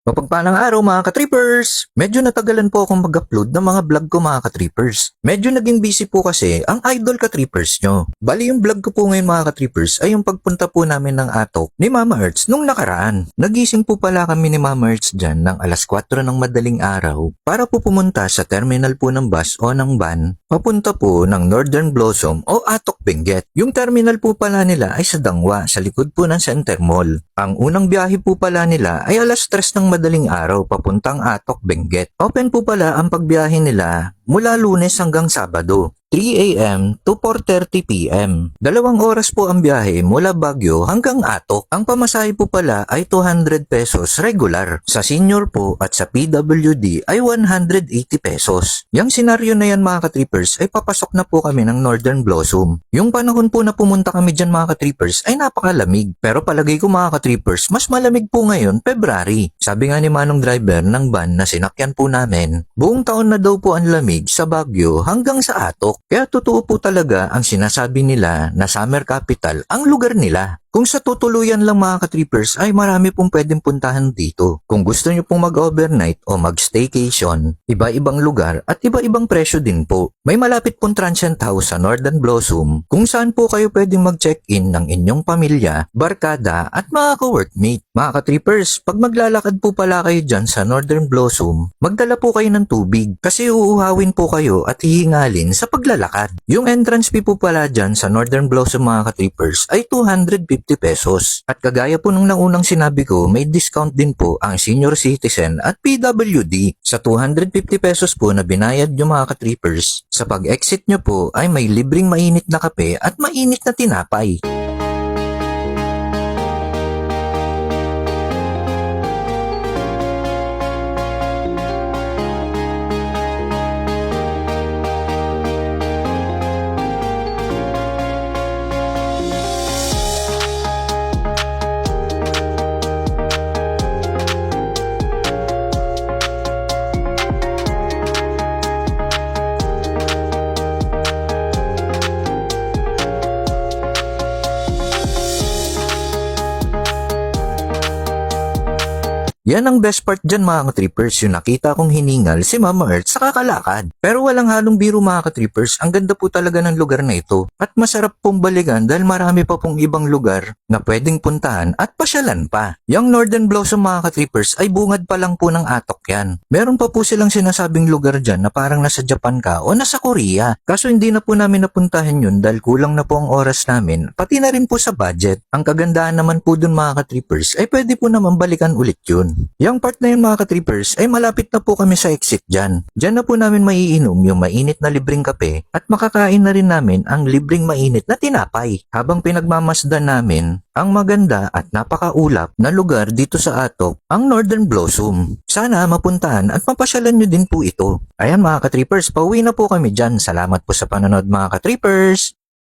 Mapagpalang araw mga ka-trippers! Medyo natagalan po akong mag-upload ng mga vlog ko mga ka-trippers. Medyo naging busy po kasi ang idol ka-trippers nyo. Bali yung vlog ko po ngayon mga ka-trippers ay yung pagpunta po namin ng Atok ni Mama Earths nung nakaraan. Nagising po pala kami ni Mama Earths dyan ng alas 4 ng madaling araw para po pumunta sa terminal po ng bus o ng van papunta po ng Northern Blossom o Atok Benguet. Yung terminal po pala nila ay sa Dangwa sa likod po ng Center Mall. Ang unang biyahe po pala nila ay alas 3 ng madaling araw papuntang Atok Benguet. Open po pala ang pagbiyahe nila mula Lunes hanggang Sabado, 3 a.m. to 4:30 p.m. 2 oras po ang biyahe mula Baguio hanggang Atok. Ang pamasahe po pala ay 200 pesos regular. Sa senior po at sa PWD ay 180 pesos. Yung senaryo na yan mga ka-trippers ay papasok na po kami ng Northern Blossom. Yung panahon po na pumunta kami dyan mga ka-trippers ay napakalamig. Pero palagay ko mga ka-trippers mas malamig po ngayon February. Sabi nga ni Manong driver ng van na sinakyan po namin, buong taon na daw po ang lamig sa Baguio hanggang sa Atok. Kaya totoo po talaga ang sinasabi nila na summer capital ang lugar nila. Kung sa tutuluyan lang mga ka-trippers ay marami pong pwedeng puntahan dito. Kung gusto nyo pong mag-overnight o mag-staycation, iba-ibang lugar at iba-ibang presyo din po. May malapit pong transient house sa Northern Blossom kung saan po kayo pwedeng mag-check-in ng inyong pamilya, barkada at mga ka-workmate. Mga ka-trippers, pag maglalakad po pala kayo dyan sa Northern Blossom, magdala po kayo ng tubig kasi uuhawin po kayo at hihingalin sa paglalakad. Yung entrance fee po pala dyan sa Northern Blossom mga ka-trippers ay 250 pesos. At kagaya po nung naunang sinabi ko, may discount din po ang senior citizen at PWD. Sa 250 pesos po na binayad nyo mga ka-trippers, sa pag-exit nyo po ay may libreng mainit na kape at mainit na tinapay. Yan ang best part dyan mga ka-trippers, yung nakita kong hiningal si Mama Earth sa kakalakad. Pero walang halong biro mga ka-trippers, ang ganda po talaga ng lugar na ito. At masarap pong balikan dahil marami pa pong ibang lugar na pwedeng puntahan at pasyalan pa. Yung Northern Blossom mga ka-trippers ay bungad pa lang po ng Atok yan. Meron pa po silang sinasabing lugar dyan na parang nasa Japan ka o nasa Korea. Kaso hindi na po namin napuntahan yun dahil kulang na po ang oras namin, pati na rin po sa budget. Ang kagandahan naman po dun mga ka-trippers ay pwede po naman balikan ulit yun. Yung part na yun mga ka-trippers ay malapit na po kami sa exit dyan. Dyan na po namin maiinom yung mainit na libreng kape at makakain na rin namin ang libreng mainit na tinapay. Habang pinagmamasdan namin ang maganda at napakaulap na lugar dito sa Atok, ang Northern Blossom. Sana mapuntahan at mapasyalan nyo din po ito. Ayan mga ka-trippers, pauwi na po kami dyan. Salamat po sa panonood mga ka-trippers!